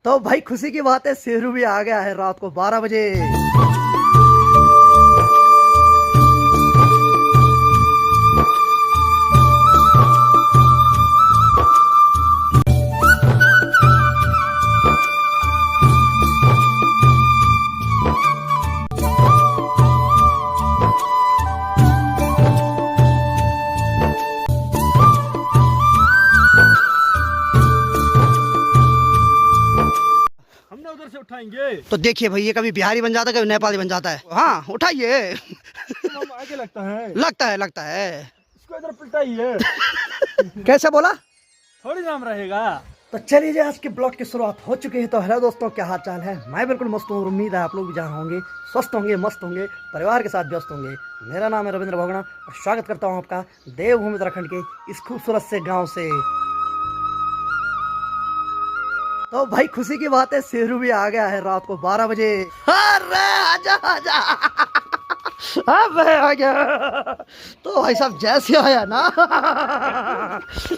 तो भाई खुशी की बात है, शेरू भी आ गया है रात को 12 बजे। उधर से उठाएंगे तो देखिए भाई, ये कभी बिहारी बन जाता है, कभी नेपाली बन जाता है। हाँ उठाइए। हम आगे लगता है लगता है इसको इधर पिटाइए। कैसे बोला? थोड़ी नाम रहेगा। तो चलिए आज के ब्लॉग की शुरुआत हो चुकी है। तो हेलो दोस्तों, क्या हाल चाल है? मैं बिल्कुल मस्त हूँ और उम्मीद है आप लोग भी जहाँ होंगे स्वस्थ होंगे, मस्त होंगे, परिवार के साथ व्यस्त होंगे। मेरा नाम है रविंद्र भोगना और स्वागत करता हूँ आपका देवभूमि उत्तराखंड के इस खूबसूरत से गाँव से। तो भाई खुशी की बात है, शेरू भी आ गया है रात को 12 बजे। अरे आजा आजा, अब आ गया। तो भाई साहब जैसे आया ना,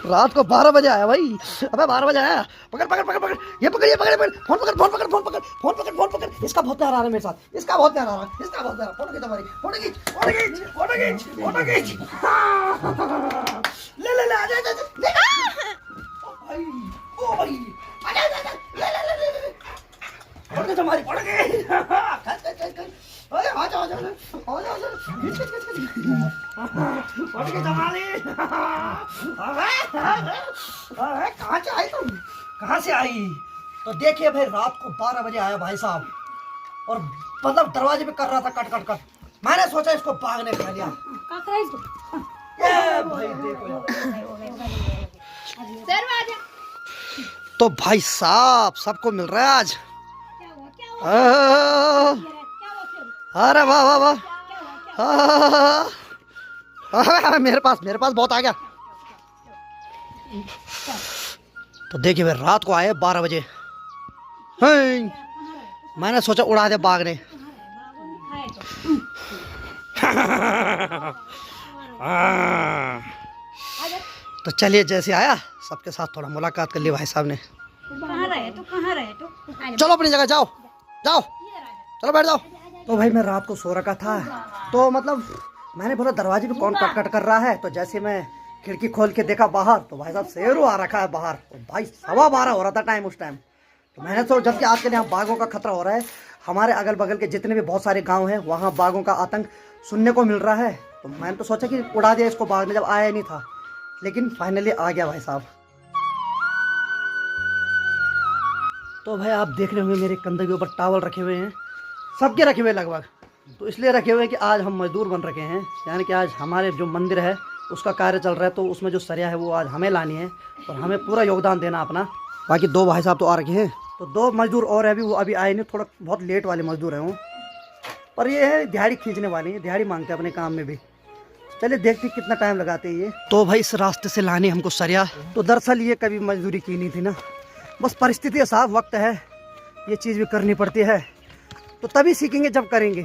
रात को 12 बजे आया भाई। अबे 12 बजे आया। पकड़ पकड़ पकड़ पकड़, ये पकड़ फोन पकड़ फोन पकड़ फोन पकड़ फोन पकड़ फोन पकड़। इसका बहुत प्यार आ रहा है मेरे साथ, इसका बहुत प्यार आ रहा है, इसका बहुत प्यार। फोटो खींच हमारी, फोटो खींच फोटो खींच फोटो खींच फोटो खींच। ले ले ले आजा आजा ओ भाई ओ भाई आजा आजा ले ले ले ले फोटो खींच हमारी, फोटो खींच। अरे आजा आजा आजा आजा खींच खींच खींच फोटो खींच हमारी। अरे कहाँ से आई तुम, कहाँ से आई? तो देखिए भाई, रात को 12 बजे आया भाई साहब और मतलब दरवाजे पे कर रहा था कट कट कट। मैंने सोचा इसको बाघ ने खा लिया। ये भाई देखो, तो भाई साहब सबको मिल रहा है आज। अरे वाह वाह वाह, मेरे पास बहुत आ गया। तो देखिए भाई, रात को आए 12 बजे। मैंने सोचा उड़ा दे बाघ ने। तो चलिए जैसे आया सबके साथ थोड़ा मुलाकात कर ली भाई साहब ने। कहाँ रहे तू? चलो अपनी जगह जाओ जाओ, चलो बैठ जाओ। तो भाई मैं रात को सो रखा था, तो मतलब मैंने बोला दरवाजे पे कौन कट कट कर रहा है। तो जैसे मैं खिड़की खोल के देखा बाहर, तो भाई साहब शेरू आ रखा है बाहर। तो भाई 12:15 हो रहा था टाइम उस टाइम। तो मैंने तो जबकि आजकल यहाँ बाघों का खतरा हो रहा है, हमारे अगल बगल के जितने भी बहुत सारे गाँव हैं वहाँ बाघों का आतंक सुनने को मिल रहा है। तो मैंने तो सोचा कि उड़ा दिया इसको बाघ ने, जब आया नहीं था, लेकिन फाइनली आ गया भाई साहब। तो भाई आप देख रहे होंगे मेरे कंधे के ऊपर टावल रखे हुए हैं, सबके रखे हुए लगभग। तो इसलिए रखे हुए हैं कि आज हम मजदूर बन रखे हैं, यानी कि आज हमारे जो मंदिर है उसका कार्य चल रहा है। तो उसमें जो सरिया है वो आज हमें लानी है और हमें पूरा योगदान देना अपना। बाकी 2 भाई साहब तो आ रखे हैं, तो 2 मजदूर और है अभी, वो अभी आए नहीं, थोड़ा बहुत लेट वाले मजदूर हैं वो। पर ये है दिहाड़ी खींचने वाले हैं, दिहाड़ी मांगते हैं अपने काम में भी। चलिए देखते कितना टाइम लगाते हैं ये। तो भाई इस रास्ते से लानी हमको सरिया। तो दरअसल ये कभी मजदूरी की नहीं थी ना, बस परिस्थिति साफ वक्त है, ये चीज़ भी करनी पड़ती है। तो तभी सीखेंगे जब करेंगे।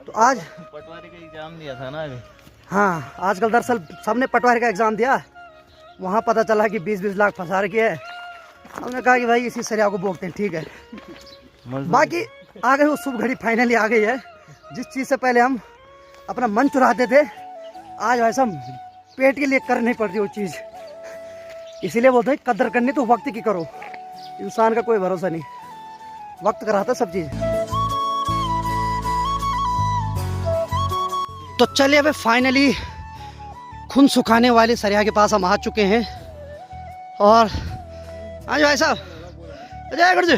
तो आज पटवारी का एग्जाम दिया था ना अभी। हाँ, आजकल दरअसल सबने पटवारी का एग्ज़ाम दिया, वहाँ पता चला कि 20-20 लाख फंसा रखे है। हमने कहा कि भाई इसी सरिया को बोलते हैं, ठीक है। बाकी आ गई वो शुभ घड़ी, फाइनली आ गई है। जिस चीज़ से पहले हम अपना मन चुराते थे, आज वैसा पेट के लिए करनी पड़ती वो चीज़। इसीलिए बोलते हैं कदर करनी तो वक्त की करो, इंसान का कोई भरोसा नहीं, वक्त कराता सब चीज़। तो चलिए अबे फाइनली खून सुखाने वाले सरिया के पास हम आ चुके हैं। और आज भाई साहब जय गुरु जी,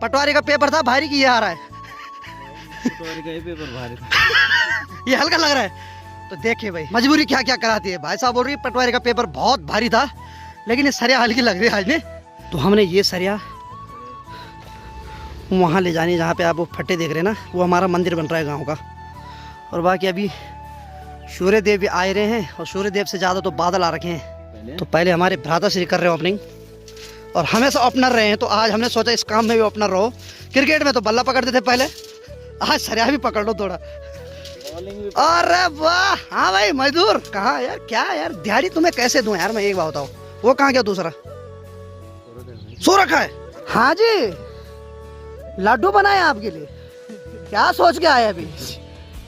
पटवारी का पेपर था भारी की, ये आ रहा है। पटवारी का पेपर भारी था। ये हल्का लग रहा है। तो देखिए भाई मजबूरी क्या क्या कराती है। भाई साहब बोल रही है पटवारी का पेपर बहुत भारी था, लेकिन ये सरिया हल्की लग रही है आज ने। तो हमने ये सरिया वहाँ ले जानी, जहाँ पे आप वो फट्टे देख रहे हैं ना, वो हमारा मंदिर बन रहा है गाँव का। और बाकी अभी सूर्य देव भी आए रहे हैं, और सूर्य देव से ज़्यादा तो बादल आ रखे हैं। तो पहले हमारे भ्राता श्री कर रहे हो ओपनिंग, और हमेशा ओपनर रहे हैं। तो आज हमने सोचा इस काम में भी ओपनर रहो। क्रिकेट में तो बल्ला पकड़ते थे पहले, आज सरिया भी पकड़ लो थोड़ा। अरे वाह, हाँ भाई मजदूर कहाँ यार, क्या यार दिहाड़ी तुम्हें कैसे दूं यार। मैं एक बात बताओ, वो कहाँ गया दूसरा? सो रखा है। हाँ जी, लड्डू बनाए आपके लिए। क्या सोच के आए अभी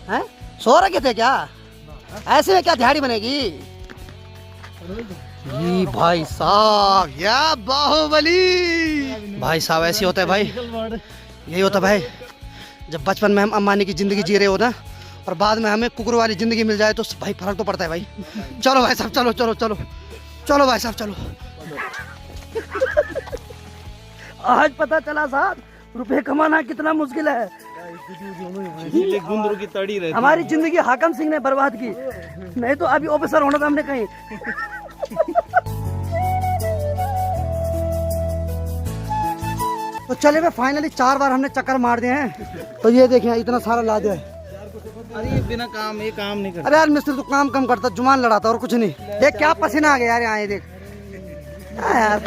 हैं? सो रखे थे क्या? ऐसे में क्या दिहाड़ी बनेगी? ये भाई साहब, या बाहुबली भाई साहब, ऐसे होता है भाई, यही होता है भाई। जब बचपन में हम अम्बानी की जिंदगी जी रहे हो ना, और बाद में हमें कुकुर वाली जिंदगी मिल जाए तो भाई फर्क तो पड़ता है भाई। चलो भाई साहब, चलो चलो चलो चलो भाई साहब, चलो। आज पता चला साहब, रुपए कमाना कितना मुश्किल है। इसीलिए गुंदरू की तड़ी रहती हमारी जिंदगी हाकम सिंह ने बर्बाद की, नहीं तो अभी ऑफिसर होना था हमने कहीं। तो चले भाई, फाइनली 4 बार हमने चक्कर मार दिए हैं। तो ये देखें, इतना सारा ला दिया है। अरे ये बिना काम, ये काम नहीं करता। अरे यार मिस्त्री तो काम कम करता, जुबान लड़ाता और कुछ नहीं। देख क्या पसीना आ गया यार, यहाँ देख यार।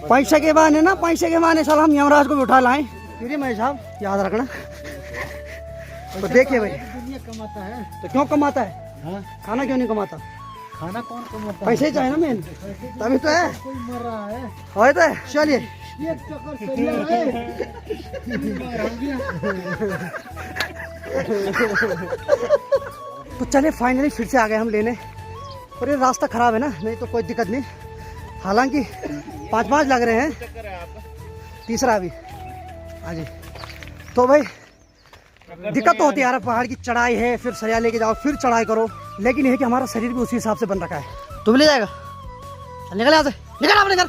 पैसे के बहाने ना, पैसे के बहाने साला हम यमराज को भी उठा लाए। फिर मैं साहब याद रखना। तो देखिए भाई, कमाता है तो क्यों कमाता है? हाँ? खाना क्यों नहीं कमाता? खाना कौन कमाता है? पैसे ही चाहिए ना मेन, तभी तो है। कोई मर रहा है, हो तो है। चलिए, ये चक्कर सही है। तो चले फाइनली फिर से आ गए हम लेने। और ये रास्ता खराब है ना, नहीं तो कोई दिक्कत नहीं। हालांकि 5 लग रहे हैं, तीसरा अभी। हाँ जी, तो भाई दिक्कत तो होती है यार, पहाड़ की चढ़ाई है, फिर सरिया लेके जाओ, फिर चढ़ाई करो। लेकिन ये है कि हमारा शरीर भी उसी हिसाब से बन रखा है। तू भी ले जाएगा? चल निकल यहाँ से, निकल अपने घर।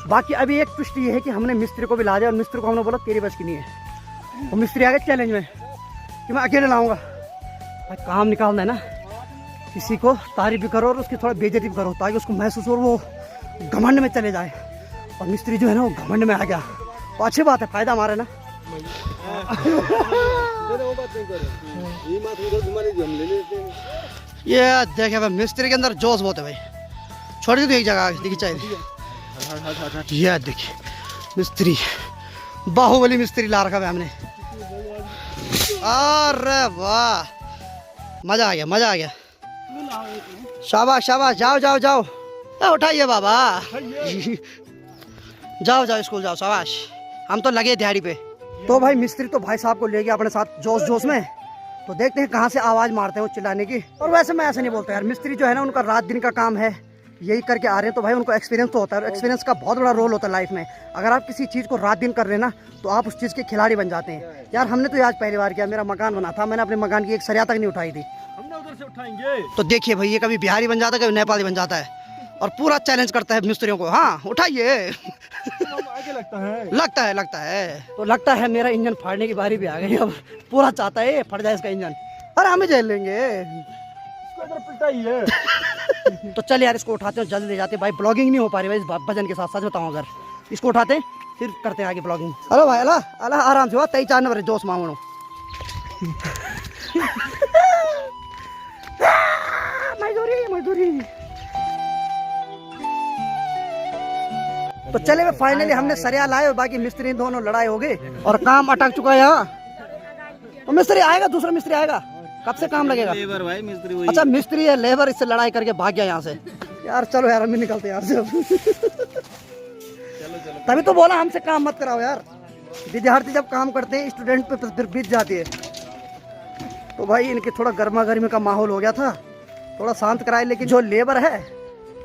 बाकी अभी एक ट्विस्ट ये है कि हमने मिस्त्री को भी ला दिया, और मिस्त्री को हमने बोला तेरी बस की नहीं है। तो मिस्त्री आ गए चैलेंज में कि मैं अकेले लाऊंगा। भाई काम निकालना है ना, किसी को तारीफ भी करो और उसकी थोड़ा बेइज्जती भी करो, ताकि उसको महसूस हो और वो घमंड में चले जाए। और मिस्त्री जो है ना, वो घमंड में आ गया, तो अच्छी बात है, फायदा हमारा ना। ये देखे भाई, मिस्त्री के अंदर जोश बहुत है भाई। छोड़ दी एक जगह दिखी चाहिए। ये देखिए मिस्त्री, बाहुबली मिस्त्री ला रखा है हमने। अरे वाह, मजा आ गया, मजा आ गया। शाबाश शाबाश, जाओ जाओ जाओ, उठाइए बाबा। जाओ जाओ स्कूल जाओ, शाबाश। हम तो लगे दिहाड़ी पे। तो भाई मिस्त्री तो भाई साहब को ले गया अपने साथ जोश जोश में। तो देखते हैं कहाँ से आवाज मारते हैं वो चिल्लाने की। और वैसे मैं ऐसे नहीं बोलता यार, मिस्त्री जो है ना, उनका रात दिन का काम है, यही करके आ रहे हैं। तो भाई उनको एक्सपीरियंस तो होता है, और एक्सपीरियंस का बहुत बड़ा रोल होता है लाइफ में। अगर आप किसी चीज़ को रात दिन कर रहे हैं ना, तो आप उस चीज़ के खिलाड़ी बन जाते हैं। यार हमने तो ये आज पहली बार किया। मेरा मकान बना था, मैंने अपने मकान की एक सरिया तक नहीं उठाई थी। हमने उधर से उठाएंगे। तो देखिए भाई, ये कभी बिहारी बन जाता है, कभी नेपाली बन जाता है, और पूरा चैलेंज करता है मिस्त्रियों को। हाँ उठाइए। आगे लगता है, लगता है, लगता है। तो लगता है मेरा इंजन फाड़ने की बारी भी आ गई अब। पूरा चाहता है फट जाए इसका इंजन। अरे हमें झेल लेंगे। इसको इधर पिटाई है। तो चल यार, इसको उठाते हैं, जल्दी ले जाते हैं भाई। ब्लॉगिंग नहीं हो पा रही भाई इस भजन के साथ, सच बताऊं। अगर इसको उठाते हैं फिर करते हैं आगे ब्लॉगिंग। हेलो भाई, अला अला आराम से हुआ, 23 नंबर जोश मांगो। मजदूरी मजदूरी। तो चले फाइनली हमने सरिया लाए, और बाकी मिस्त्री दोनों लड़ाई हो गई और काम अटक चुका है यहाँ। तो मिस्त्री आएगा, दूसरा मिस्त्री आएगा, कब से काम लगेगा? लेबर भाई, मिस्त्री वही। अच्छा मिस्त्री है, लेबर इससे लड़ाई करके भाग गया यहाँ से। यार चलो यार, हम भी निकलते हैं यहाँ से अब। तभी तो बोला हमसे काम मत कराओ यार। विद्यार्थी जब काम करते हैं, स्टूडेंट पे फिर बीत जाती है। तो भाई इनके थोड़ा गर्मा गर्मी का माहौल हो गया था, थोड़ा शांत कराए। लेकिन जो लेबर है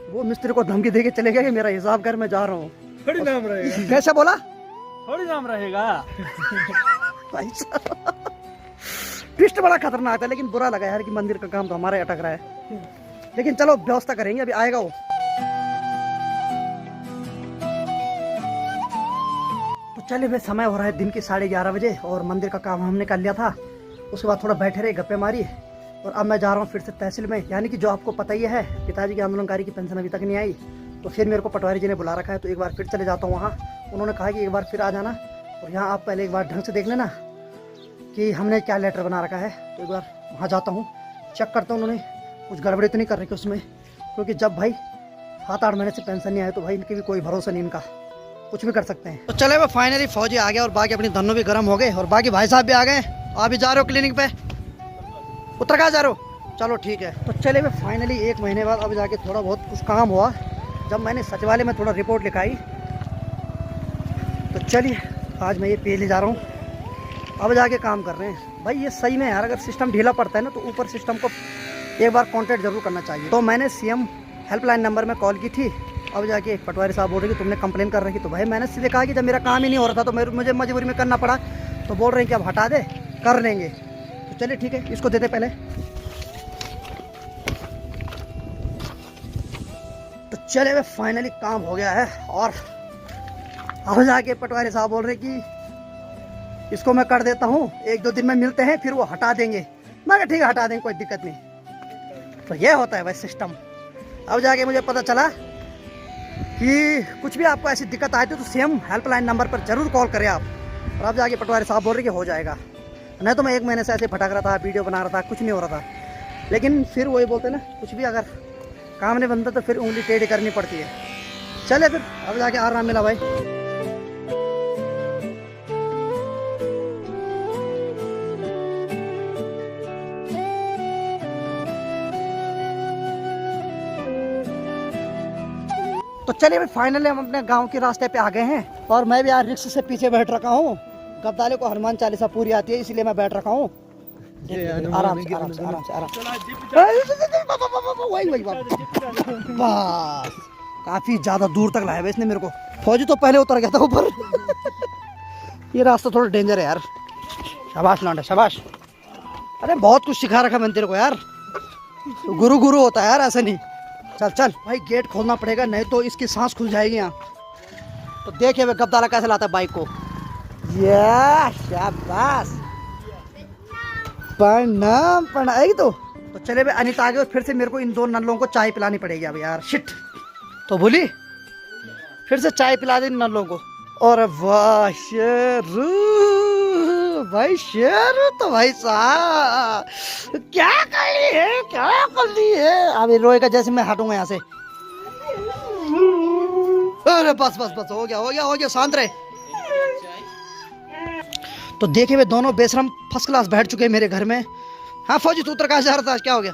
वो मिस्त्री को धमकी दे के चले गया कि मेरा हिसाब कर, मैं जा रहा हूँ। थोड़ी नाम रहेगा, कैसे बोला? थोड़ी नाम रहेगा। भाई साहब ट्विस्ट बड़ा खतरनाक था, लेकिन बुरा लगा यार कि मंदिर का काम तो हमारा अटक रहा है। लेकिन चलो व्यवस्था करेंगे, अभी आएगा वो। तो चले भाई, समय हो रहा है दिन के 11:30 बजे, और मंदिर का काम हमने कर लिया था। उसके बाद थोड़ा बैठे रहे, गप्पे मारी, और अब मैं जा रहा हूँ फिर से तहसील में। यानी कि जो आपको पता ही है, पिताजी की आंदोलनकारी की पेंशन अभी तक नहीं आई, तो फिर मेरे को पटवारी जी ने बुला रखा है। तो एक बार फिर चले जाता हूँ वहाँ। उन्होंने कहा कि एक बार फिर आ जाना, और यहाँ आप पहले एक बार ढंग से देख लेना कि हमने क्या लेटर बना रखा है। तो एक बार वहाँ जाता हूँ, चेक करता हूँ उन्होंने कुछ गड़बड़ी तो नहीं कर रखी उसमें। क्योंकि जब भाई 7-8 महीने से पेंशन नहीं आए, तो भाई इनके भी कोई भरोसा नहीं, इनका कुछ भी कर सकते हैं। तो चले वो फाइनली फौजी आ गया, और बाकी अपनी धनों भी गर्म हो गए, और बाकी भाई साहब भी आ गए। आप भी जा रहे हो क्लिनिक पे? उत्तर कहाँ जा रहे हो? चलो ठीक है। तो चले मैं फाइनली 1 महीने बाद अब जाके थोड़ा बहुत कुछ काम हुआ। जब मैंने सचिवालय में थोड़ा रिपोर्ट लिखाई, चलिए आज मैं ये पे ले जा रहा हूँ, अब जाके काम कर रहे हैं। भाई ये सही में यार, अगर सिस्टम ढीला पड़ता है ना तो ऊपर सिस्टम को एक बार कांटेक्ट जरूर करना चाहिए। तो मैंने सीएम हेल्पलाइन नंबर में कॉल की थी, अब जाके पटवारी साहब बोल रहे कि तुमने कंप्लेन कर रखी। तो भाई मैंने सीधे कहा कि जब मेरा काम ही नहीं हो रहा था तो मुझे मजबूरी में करना पड़ा, तो बोल रहे हैं कि अब हटा दे, कर लेंगे। तो चलिए ठीक है, इसको देते पहले। तो चले भाई फाइनली काम हो गया है, और अब जाके पटवारी साहब बोल रहे कि इसको मैं कर देता हूँ, 1-2 दिन में मिलते हैं, फिर वो हटा देंगे। मैं कहा ठीक है हटा देंगे, कोई दिक्कत नहीं। तो ये होता है भाई सिस्टम। अब जाके मुझे पता चला कि कुछ भी आपको ऐसी दिक्कत आती है तो सीएम हेल्पलाइन नंबर पर जरूर कॉल करें आप। और अब जाके पटवारी साहब बोल रहे कि हो जाएगा। नहीं तो मैं 1 महीने से ऐसे भटक रहा था, वीडियो बना रहा था, कुछ नहीं हो रहा था। लेकिन फिर वही बोलते ना, कुछ भी अगर काम नहीं बनता तो फिर उंगली टेढ़ी करनी पड़ती है। चले फिर अब जाके आराम मिला भाई। तो चलिए भाई फाइनली हम अपने गांव के रास्ते पे आ गए हैं, और मैं भी यार रिक्शा से पीछे बैठ रखा हूँ। गब्दाले को हनुमान चालीसा पूरी आती है, इसलिए मैं बैठ रखा हूँ। आराम से आराम से आराम से आराम से। वही बस काफी ज्यादा दूर तक लाया इसने मेरे को। फौजी तो पहले उतर गया था ऊपर। ये रास्ता थोड़ा डेंजर है यार। शाबाश लौंडा शाबाश। अरे बहुत कुछ सिखा रखा मैंने तेरे को यार, गुरु गुरु होता है यार, ऐसे नहीं। चल चल भाई गेट खोलना पड़ेगा, नहीं तो इसकी सांस खुल जाएगी यहाँ। तो देखिए वे गब्दाला कैसे लाता है बाइक को। या शाबाश, प्रणाम प्रणाम। तो चले भाई अनिता आ गई, और फिर से मेरे को इन 2 नल्लों को चाय पिलानी पड़ेगी अब यार। शिट, तो बोली फिर से चाय पिला दे इन नल्लों को। और वाह शेरू, भाई शेरू तो भाई साहब क्या कर ली है, क्या कर ली है। अभी रोएगा जैसे मैं हटूंगा यहाँ से। अरे बस बस बस, हो गया हो गया हो गया, शांत रहे। तो देखे वे दोनों बेशरम फर्स्ट क्लास बैठ चुके हैं मेरे घर में। हाँ फौजी तू उत्तरकाशी जा रहा था, क्या हो गया?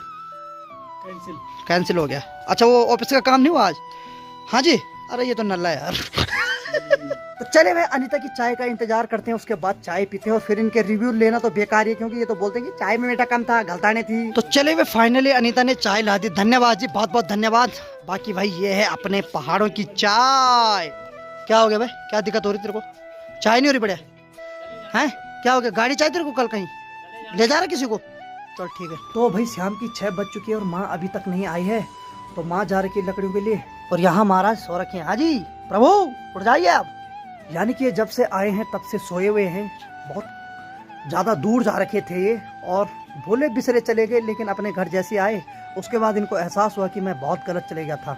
कैंसिल हो गया। अच्छा वो ऑफिस का काम नहीं हुआ आज? हाँ जी। अरे ये तो नल्ला है यार। तो चले भाई अनीता की चाय का इंतजार करते हैं, उसके बाद चाय पीते हैं, और फिर इनके रिव्यू लेना तो बेकार है, क्योंकि ये तो बोलते हैं कि चाय में मीठा कम था, गलताने थी। तो चले भाई फाइनली अनीता ने चाय ला दी, धन्यवाद जी, बहुत बहुत धन्यवाद। बाकी भाई ये है अपने पहाड़ों की चाय। क्या हो गया भाई, क्या दिक्कत हो रही तेरे को? चाय नहीं हो रही बढ़िया है? क्या हो गया, गाड़ी चाहिए तेरे को? कल कहीं ले जा रहा किसी को? चल ठीक है। तो भाई शाम की 6 बज चुकी है और माँ अभी तक नहीं आई है, तो माँ जा रही है लकड़ियों के लिए, और यहाँ महाराज सो रखे हैं। हाँ जी प्रभु उठ जाइए आप। यानी कि जब से आए हैं तब से सोए हुए हैं, बहुत ज़्यादा दूर जा रखे थे ये, और भोले बिसरे चले गए। लेकिन अपने घर जैसे आए उसके बाद इनको एहसास हुआ कि मैं बहुत गलत चले गया था।